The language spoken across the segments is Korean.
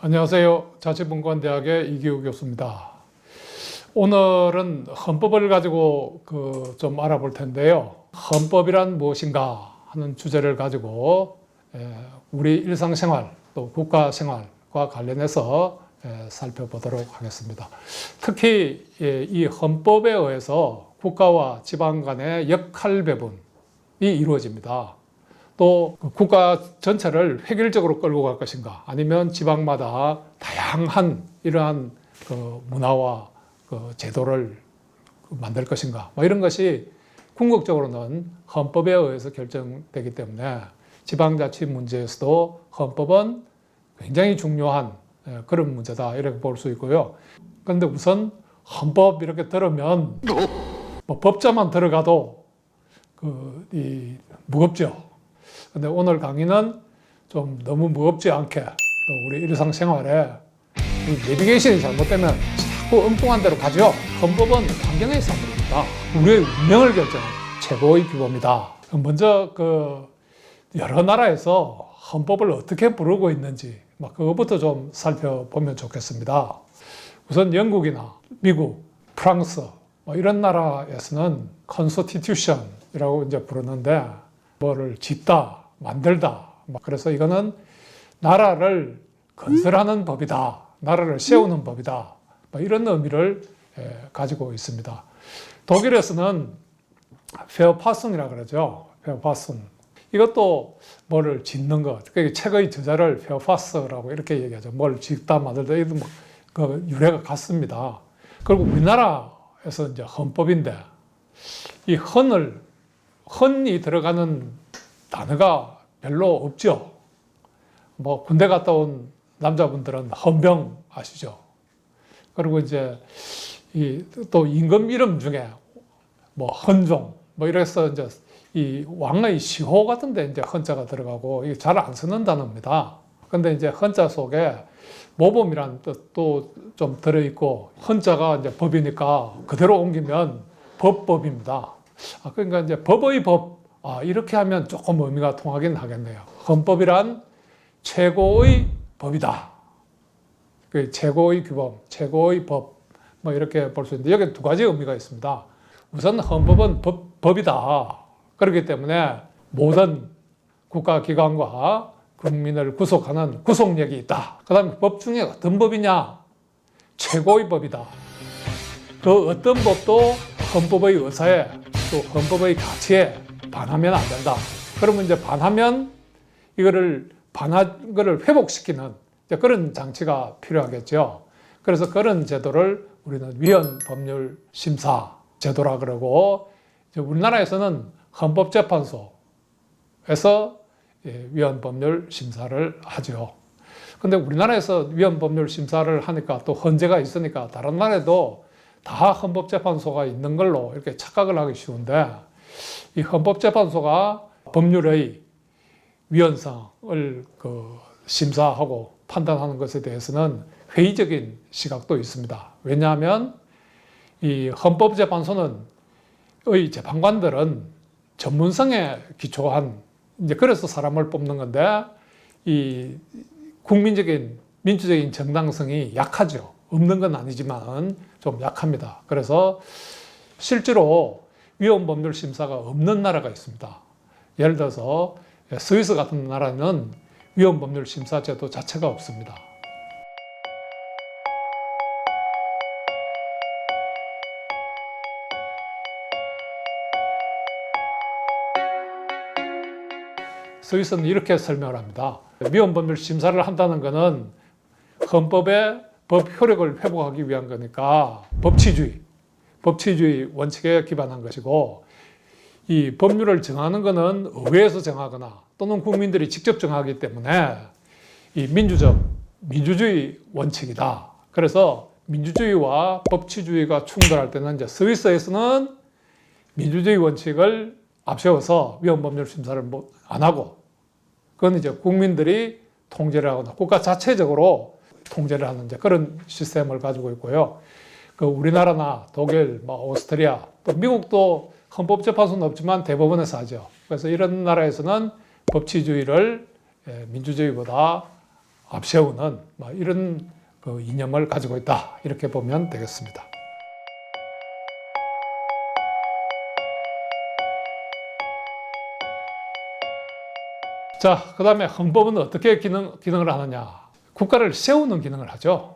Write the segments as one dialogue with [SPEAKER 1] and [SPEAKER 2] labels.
[SPEAKER 1] 안녕하세요. 자치분권대학의 이기우 교수입니다. 오늘은 헌법을 가지고 좀 알아볼 텐데요. 헌법이란 무엇인가 하는 주제를 가지고 우리 일상생활 또 국가생활과 관련해서 살펴보도록 하겠습니다. 특히 이 헌법에 의해서 국가와 지방 간의 역할 배분이 이루어집니다. 또 국가 전체를 획일적으로 끌고 갈 것인가, 아니면 지방마다 다양한 이러한 문화와 제도를 만들 것인가, 이런 것이 궁극적으로는 헌법에 의해서 결정되기 때문에 지방자치 문제에서도 헌법은 굉장히 중요한 그런 문제다, 이렇게 볼 수 있고요. 그런데 우선 헌법 이렇게 들으면 법자만 들어가도 무겁죠. 근데 오늘 강의는 좀 너무 무겁지 않게, 또 우리 일상생활에 내비게이션이 잘못되면 자꾸 엉뚱한 데로 가죠. 헌법은 환경의 산물입니다. 우리의 운명을 결정하는 최고의 규범이다. 먼저 여러 나라에서 헌법을 어떻게 부르고 있는지 그것부터 좀 살펴보면 좋겠습니다. 우선 영국이나 미국, 프랑스 이런 나라에서는 constitution이라고 이제 부르는데, 뭐를 짓다, 만들다. 그래서 이거는 나라를 건설하는 법이다. 나라를 세우는 법이다. 이런 의미를 가지고 있습니다. 독일에서는 페어파슨이라고 그러죠. 페어파슨. 이것도 뭐를 짓는 것. 책의 저자를 페어파스라고 이렇게 얘기하죠. 뭘 짓다, 만들다. 이런 유래가 같습니다. 그리고 우리나라에서 이제 헌법인데, 이 헌이 들어가는 단어가 별로 없죠. 군대 갔다 온 남자분들은 헌병 아시죠? 그리고 이제 또 임금 이름 중에 헌종 이래서 이제 이 왕의 시호 같은데 이제 헌자가 들어가고, 이게 잘 안 쓰는 단어입니다. 근데 이제 헌자 속에 모범이라는 뜻도 좀 들어있고, 헌자가 이제 법이니까 그대로 옮기면 법입니다. 그러니까 이제 법의 법, 이렇게 하면 조금 의미가 통하긴 하겠네요. 헌법이란 최고의 법이다. 최고의 규범, 최고의 법, 이렇게 볼 수 있는데, 여기 두 가지 의미가 있습니다. 우선 헌법은 법이다. 그렇기 때문에 모든 국가기관과 국민을 구속하는 구속력이 있다. 그 다음에 법 중에 어떤 법이냐? 최고의 법이다. 그 어떤 법도 헌법의 의사에, 또 헌법의 가치에 반하면 안 된다. 그러면 이제 반하면 반한 거를 회복시키는 그런 장치가 필요하겠죠. 그래서 그런 제도를 우리는 위헌법률심사 제도라 그러고, 우리나라에서는 헌법재판소에서 위헌법률심사를 하죠. 근데 우리나라에서 위헌법률심사를 하니까 또 헌재가 있으니까 다른 나라에도 다 헌법재판소가 있는 걸로 이렇게 착각을 하기 쉬운데, 이 헌법재판소가 법률의 위헌성을 심사하고 판단하는 것에 대해서는 회의적인 시각도 있습니다. 왜냐하면 이 헌법재판소의 재판관들은 전문성에 기초한, 그래서 사람을 뽑는 건데, 이 국민적인 민주적인 정당성이 약하죠. 없는 건 아니지만 좀 약합니다. 그래서 실제로 위헌법률심사가 없는 나라가 있습니다. 예를 들어서 스위스 같은 나라는 위헌법률심사 제도 자체가 없습니다. 스위스는 이렇게 설명을 합니다. 위헌법률심사를 한다는 것은 헌법의 법 효력을 회복하기 위한 거니까 법치주의 원칙에 기반한 것이고, 이 법률을 정하는 것은 의회에서 정하거나 또는 국민들이 직접 정하기 때문에 이 민주주의 원칙이다. 그래서 민주주의와 법치주의가 충돌할 때는 이제 스위스에서는 민주주의 원칙을 앞세워서 위헌법률 심사를 안 하고, 그건 이제 국민들이 통제를 하거나 국가 자체적으로 통제를 하는 이제 그런 시스템을 가지고 있고요. 우리나라나 독일, 오스트리아, 또 미국도 헌법재판소는 없지만 대법원에서 하죠. 그래서 이런 나라에서는 법치주의를 민주주의보다 앞세우는 이런 그 이념을 가지고 있다. 이렇게 보면 되겠습니다. 자, 그 다음에 헌법은 어떻게 기능을 하느냐. 국가를 세우는 기능을 하죠.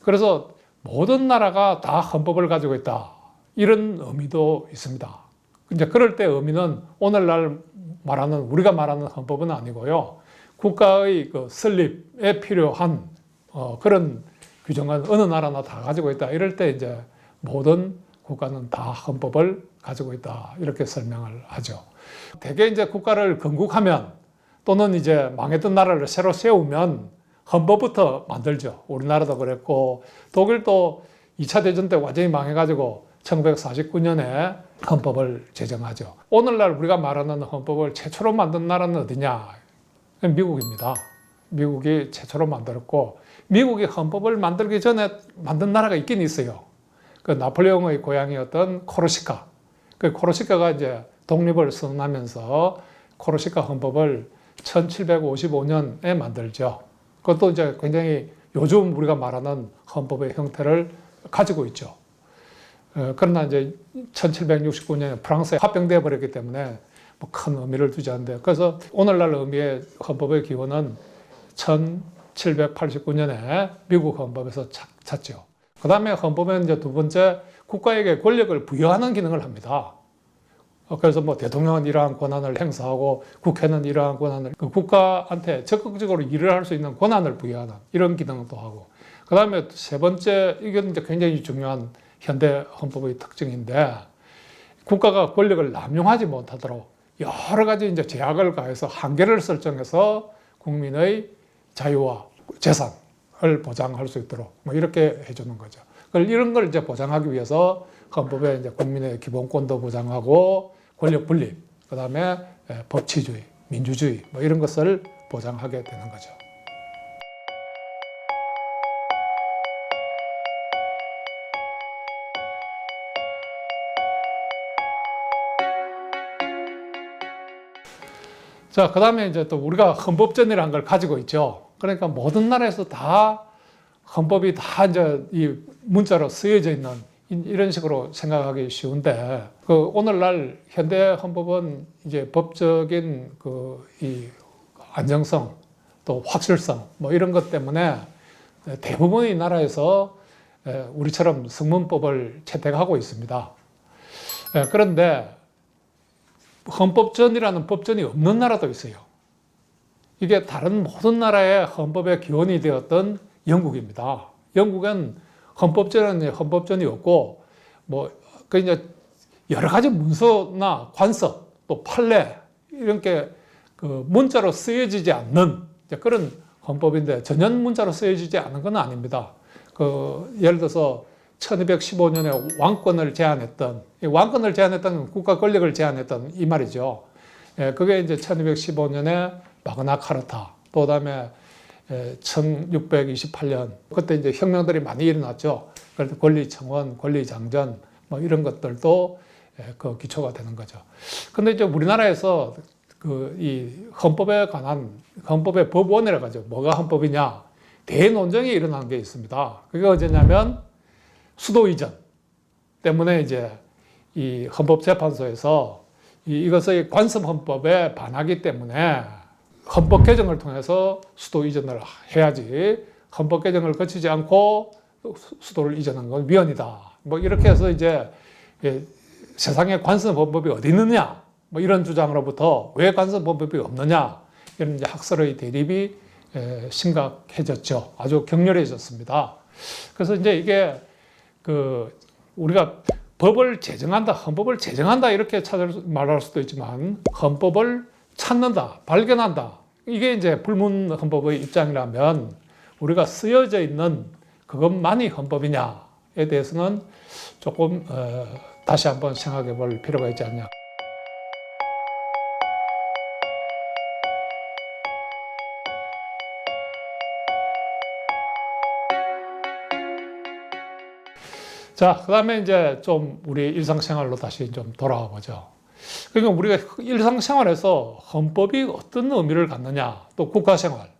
[SPEAKER 1] 그래서 모든 나라가 다 헌법을 가지고 있다. 이런 의미도 있습니다. 이제 그럴 때 의미는 오늘날 우리가 말하는 헌법은 아니고요. 국가의 그 설립에 필요한 그런 규정은 어느 나라나 다 가지고 있다. 이럴 때 이제 모든 국가는 다 헌법을 가지고 있다. 이렇게 설명을 하죠. 대개 이제 국가를 건국하면 또는 이제 망했던 나라를 새로 세우면 헌법부터 만들죠. 우리나라도 그랬고 독일도 2차 대전 때 완전히 망해가지고 1949년에 헌법을 제정하죠. 오늘날 우리가 말하는 헌법을 최초로 만든 나라는 어디냐? 미국입니다. 미국이 최초로 만들었고 미국이 헌법을 만들기 전에 만든 나라가 있긴 있어요. 그 나폴레옹의 고향이었던 코르시카. 그 코르시카가 이제 독립을 선언하면서 코르시카 헌법을 1755년에 만들죠. 그것도 이제 굉장히 요즘 우리가 말하는 헌법의 형태를 가지고 있죠. 그러나 이제 1769년에 프랑스에 합병되어 버렸기 때문에 큰 의미를 두지 않는데, 그래서 오늘날 의미의 헌법의 기원은 1789년에 미국 헌법에서 찾죠. 그 다음에 헌법은 이제 두 번째 국가에게 권력을 부여하는 기능을 합니다. 그래서 대통령은 이러한 권한을 행사하고 국회는 이러한 권한을 국가한테 적극적으로 일을 할 수 있는 권한을 부여하는 이런 기능도 하고, 그 다음에 세 번째, 이건 이제 굉장히 중요한 현대 헌법의 특징인데, 국가가 권력을 남용하지 못하도록 여러 가지 이제 제약을 가해서 한계를 설정해서 국민의 자유와 재산을 보장할 수 있도록 이렇게 해주는 거죠. 이런 걸 이제 보장하기 위해서 헌법에 이제 국민의 기본권도 보장하고 권력 분립, 그 다음에 법치주의, 민주주의 이런 것을 보장하게 되는 거죠. 자, 그 다음에 이제 또 우리가 헌법전이라는 걸 가지고 있죠. 그러니까 모든 나라에서 다 헌법이 다 이제 이 문자로 쓰여져 있는 이런 식으로 생각하기 쉬운데, 오늘날 현대 헌법은 이제 법적인 이 안정성 또 확실성 이런 것 때문에 대부분의 나라에서 우리처럼 성문법을 채택하고 있습니다. 그런데 헌법전이라는 법전이 없는 나라도 있어요. 이게 다른 모든 나라의 헌법의 기원이 되었던 영국입니다. 영국은 헌법전이 없고, 이제 여러 가지 문서나 관서, 또 판례, 이런 게 문자로 쓰여지지 않는 그런 헌법인데, 전연 문자로 쓰여지지 않은 건 아닙니다. 예를 들어서 1215년에 왕권을 제한했던 국가 권력을 제한했던 이 말이죠. 그게 이제 1215년에 마그나 카르타, 또 다음에 1628년, 그때 이제 혁명들이 많이 일어났죠. 그래서 권리청원, 권리장전, 이런 것들도 그 기초가 되는 거죠. 근데 이제 우리나라에서 이 헌법에 관한 헌법의 법원이라고 하죠. 뭐가 헌법이냐? 대논쟁이 일어난 게 있습니다. 그게 언제냐면 수도 이전 때문에 이제 이 헌법재판소에서 이것의 관습헌법에 반하기 때문에 헌법 개정을 통해서 수도 이전을 해야지, 헌법 개정을 거치지 않고 수도를 이전한 건 위헌이다. 이렇게 해서 이제 세상에 관습헌법이 어디 있느냐, 이런 주장으로부터 왜 관습헌법이 없느냐, 이런 이제 학설의 대립이 심각해졌죠. 아주 격렬해졌습니다. 그래서 이제 이게 우리가 법을 제정한다, 헌법을 제정한다 이렇게 말할 수도 있지만, 헌법을 찾는다, 발견한다, 이게 이제 불문 헌법의 입장이라면 우리가 쓰여져 있는 그것만이 헌법이냐에 대해서는 조금 다시 한번 생각해 볼 필요가 있지 않냐. 자, 그 다음에 이제 좀 우리 일상생활로 다시 좀 돌아와 보죠. 그러니까 우리가 일상생활에서 헌법이 어떤 의미를 갖느냐, 또 국가생활.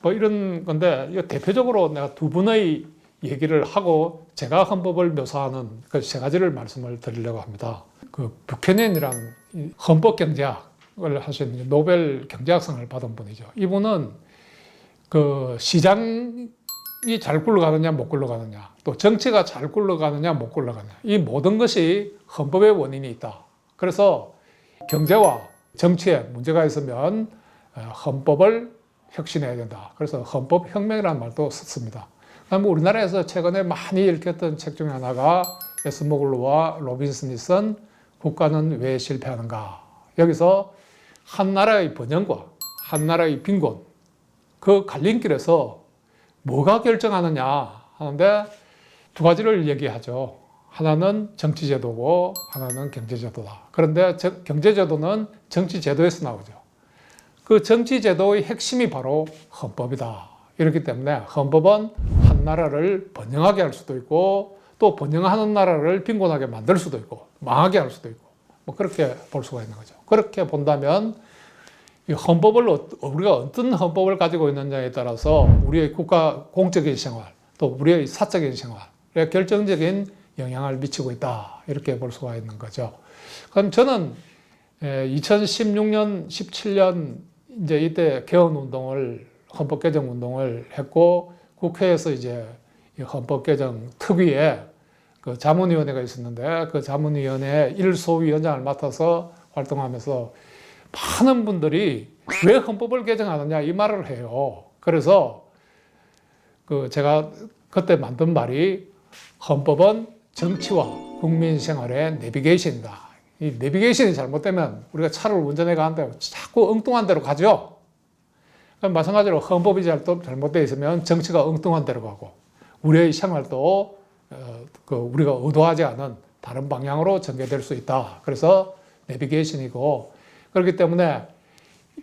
[SPEAKER 1] 뭐 이런 건데, 이거 대표적으로 내가 두 분의 얘기를 하고 제가 헌법을 묘사하는 그 세 가지를 말씀을 드리려고 합니다. 그 뷰캐넨이란 헌법 경제학을 하신 노벨 경제학상을 받은 분이죠. 이분은 그 시장이 잘 굴러가느냐 못 굴러가느냐, 또 정치가 잘 굴러가느냐 못 굴러가느냐, 이 모든 것이 헌법의 원인이 있다. 그래서 경제와 정치에 문제가 있으면 헌법을 혁신해야 된다. 그래서 헌법혁명이라는 말도 썼습니다. 그다음에 우리나라에서 최근에 많이 읽혔던 책 중에 하나가 에스모글루와 로빈슨이 쓴 국가는 왜 실패하는가. 여기서 한 나라의 번영과 한 나라의 빈곤, 그 갈림길에서 뭐가 결정하느냐 하는데 두 가지를 얘기하죠. 하나는 정치제도고 하나는 경제제도다. 그런데 경제제도는 정치제도에서 나오죠. 그 정치제도의 핵심이 바로 헌법이다. 이렇기 때문에 헌법은 한 나라를 번영하게 할 수도 있고 또 번영하는 나라를 빈곤하게 만들 수도 있고 망하게 할 수도 있고 뭐 그렇게 볼 수가 있는 거죠. 그렇게 본다면 이 헌법을 우리가 어떤 헌법을 가지고 있느냐에 따라서 우리의 국가 공적인 생활 또 우리의 사적인 생활에 결정적인 영향을 미치고 있다. 이렇게 볼 수가 있는 거죠. 그럼 저는 2016년, 17년 이제 이때 개헌 운동을 헌법 개정 운동을 했고 국회에서 이제 헌법 개정 특위에 그 자문위원회가 있었는데 그 자문위원회 1소위원장을 맡아서 활동하면서 많은 분들이 왜 헌법을 개정하느냐 이 말을 해요. 그래서 그 제가 그때 만든 말이 헌법은 정치와 국민 생활의 내비게이션이다. 이 내비게이션이 잘못되면 우리가 차를 운전해 가는데 자꾸 엉뚱한 데로 가죠. 마찬가지로 헌법이 잘못되어 있으면 정치가 엉뚱한 데로 가고 우리의 생활도 우리가 의도하지 않은 다른 방향으로 전개될 수 있다. 그래서 내비게이션이고 그렇기 때문에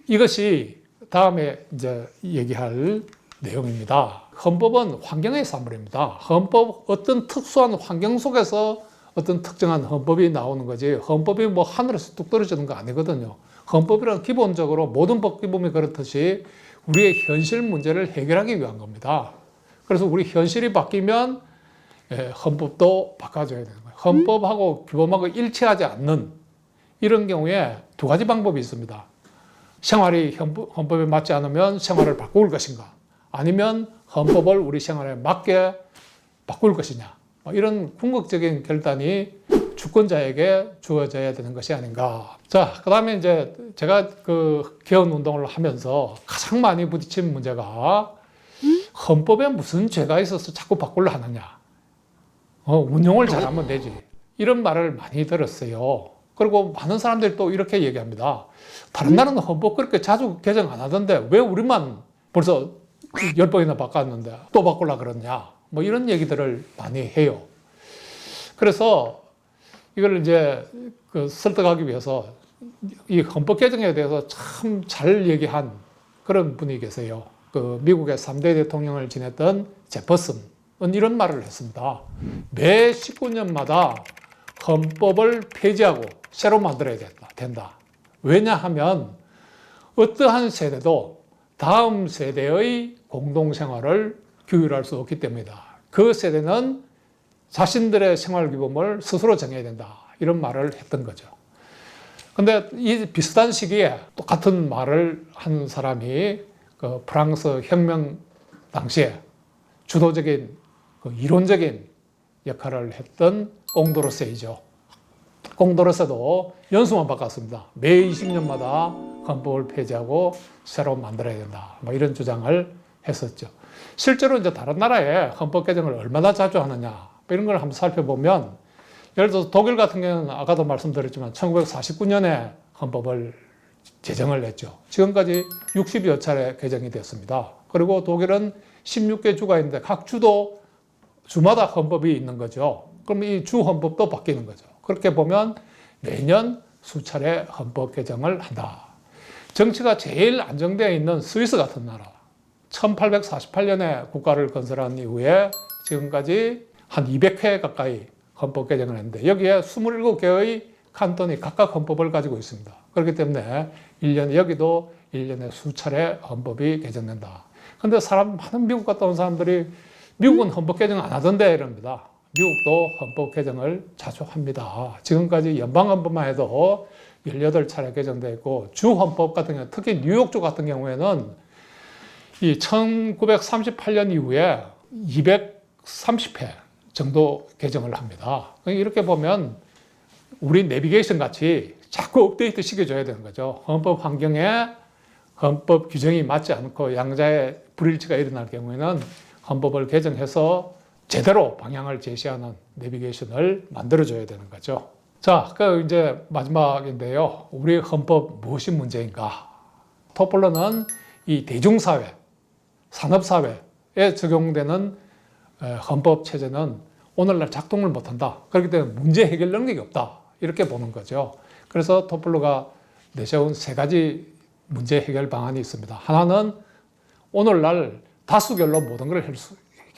[SPEAKER 1] 이것이 다음에 이제 얘기할 내용입니다. 헌법은 환경의 산물입니다. 헌법 어떤 특수한 환경 속에서 어떤 특정한 헌법이 나오는 거지 헌법이 뭐 하늘에서 뚝 떨어지는 거 아니거든요. 헌법이란 기본적으로 모든 법 기본이 그렇듯이 우리의 현실 문제를 해결하기 위한 겁니다. 그래서 우리 현실이 바뀌면 헌법도 바꿔줘야 되는 거예요. 헌법하고 규범하고 일치하지 않는 이런 경우에 두 가지 방법이 있습니다. 생활이 헌법에 맞지 않으면 생활을 바꿀 것인가 아니면 헌법을 우리 생활에 맞게 바꿀 것이냐 이런 궁극적인 결단이 주권자에게 주어져야 되는 것이 아닌가. 자, 그 다음에 이제 제가 그 개헌 운동을 하면서 가장 많이 부딪힌 문제가 헌법에 무슨 죄가 있어서 자꾸 바꾸려 하느냐. 운용을 잘하면 되지. 이런 말을 많이 들었어요. 그리고 많은 사람들이 또 이렇게 얘기합니다. 다른 나라는 헌법 그렇게 자주 개정 안 하던데 왜 우리만 벌써 10번이나 바꿨는데 또 바꾸려 그러냐. 뭐 이런 얘기들을 많이 해요. 그래서 이걸 이제 설득하기 위해서 이 헌법 개정에 대해서 참 잘 얘기한 그런 분이 계세요. 그 미국의 3대 대통령을 지냈던 제퍼슨은 이런 말을 했습니다. 매 19년마다 헌법을 폐지하고 새로 만들어야 된다. 왜냐하면 어떠한 세대도 다음 세대의 공동생활을 규율할 수 없기 때문이다. 그 세대는 자신들의 생활기본을 스스로 정해야 된다. 이런 말을 했던 거죠. 근데 이 비슷한 시기에 똑같은 말을 한 사람이 그 프랑스 혁명 당시에 주도적인 그 이론적인 역할을 했던 옹도르세이죠. 옹도르세도 연수만 바꿨습니다. 매 20년마다 헌법을 폐지하고 새로 만들어야 된다. 뭐 이런 주장을 했었죠. 실제로 이제 다른 나라에 헌법 개정을 얼마나 자주 하느냐 이런 걸 한번 살펴보면 예를 들어서 독일 같은 경우는 아까도 말씀드렸지만 1949년에 헌법을 제정을 했죠. 지금까지 60여 차례 개정이 됐습니다. 그리고 독일은 16개 주가 있는데 각 주도 주마다 헌법이 있는 거죠. 그럼 이 주 헌법도 바뀌는 거죠. 그렇게 보면 매년 수차례 헌법 개정을 한다. 정치가 제일 안정되어 있는 스위스 같은 나라 1848년에 국가를 건설한 이후에 지금까지 한 200회 가까이 헌법 개정을 했는데 여기에 27개의 칸톤이 각각 헌법을 가지고 있습니다. 그렇기 때문에 여기도 1년에 수차례 헌법이 개정된다. 근데 많은 미국 갔다 온 사람들이 미국은 헌법 개정 안 하던데 이럽니다. 미국도 헌법 개정을 자주 합니다. 지금까지 연방헌법만 해도 18차례 개정되어 있고 주 헌법 같은 경우, 특히 뉴욕주 같은 경우에는 이 1938년 이후에 230회 정도 개정을 합니다. 이렇게 보면 우리 내비게이션 같이 자꾸 업데이트 시켜줘야 되는 거죠. 헌법 환경에 헌법 규정이 맞지 않고 양자의 불일치가 일어날 경우에는 헌법을 개정해서 제대로 방향을 제시하는 내비게이션을 만들어줘야 되는 거죠. 자, 이제 마지막인데요. 우리 헌법 무엇이 문제인가? 토플러는 이 대중사회, 산업사회에 적용되는 헌법 체제는 오늘날 작동을 못한다. 그렇기 때문에 문제 해결 능력이 없다. 이렇게 보는 거죠. 그래서 토플러가 내세운 3가지 문제 해결 방안이 있습니다. 하나는 오늘날 다수결로 모든 걸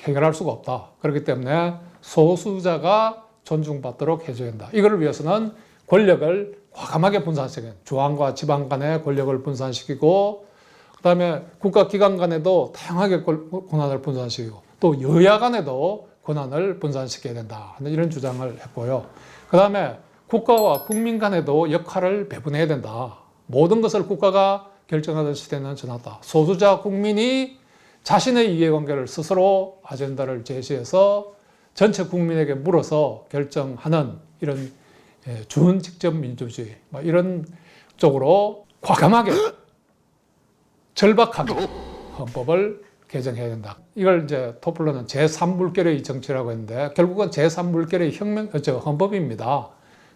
[SPEAKER 1] 해결할 수가 없다. 그렇기 때문에 소수자가 존중받도록 해줘야 된다. 이걸 위해서는 권력을 과감하게 분산시키는, 중앙과 지방 간의 권력을 분산시키고, 그 다음에 국가기관 간에도 다양하게 권한을 분산시키고, 또 여야 간에도 권한을 분산시켜야 된다. 이런 주장을 했고요. 그 다음에 국가와 국민 간에도 역할을 배분해야 된다. 모든 것을 국가가 결정하던 시대는 지났다. 소수자 국민이 자신의 이해관계를 스스로 아젠다를 제시해서 전체 국민에게 물어서 결정하는 이런 준직접 민주주의, 이런 쪽으로 과감하게 절박하게 헌법을 개정해야 된다. 이걸 이제 토플러는 제3물결의 정치라고 했는데 결국은 제3물결의 헌법입니다.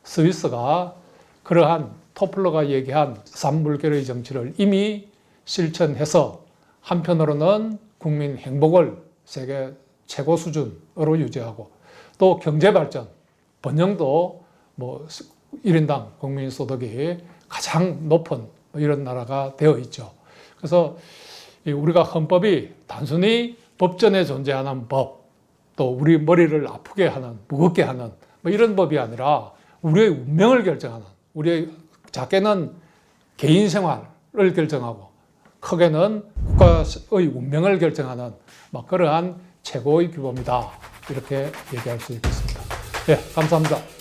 [SPEAKER 1] 스위스가 그러한 토플러가 얘기한 3물결의 정치를 이미 실천해서 한편으로는 국민 행복을 세계 최고 수준으로 유지하고 또 경제 발전, 번영도 1인당 국민 소득이 가장 높은 이런 나라가 되어 있죠. 그래서 우리가 헌법이 단순히 법전에 존재하는 법, 또 우리 머리를 아프게 하는, 무겁게 하는 이런 법이 아니라 우리의 운명을 결정하는, 우리의 작게는 개인 생활을 결정하고 크게는 국가의 운명을 결정하는 그러한 최고의 규범이다. 이렇게 얘기할 수 있겠습니다. 예, 감사합니다.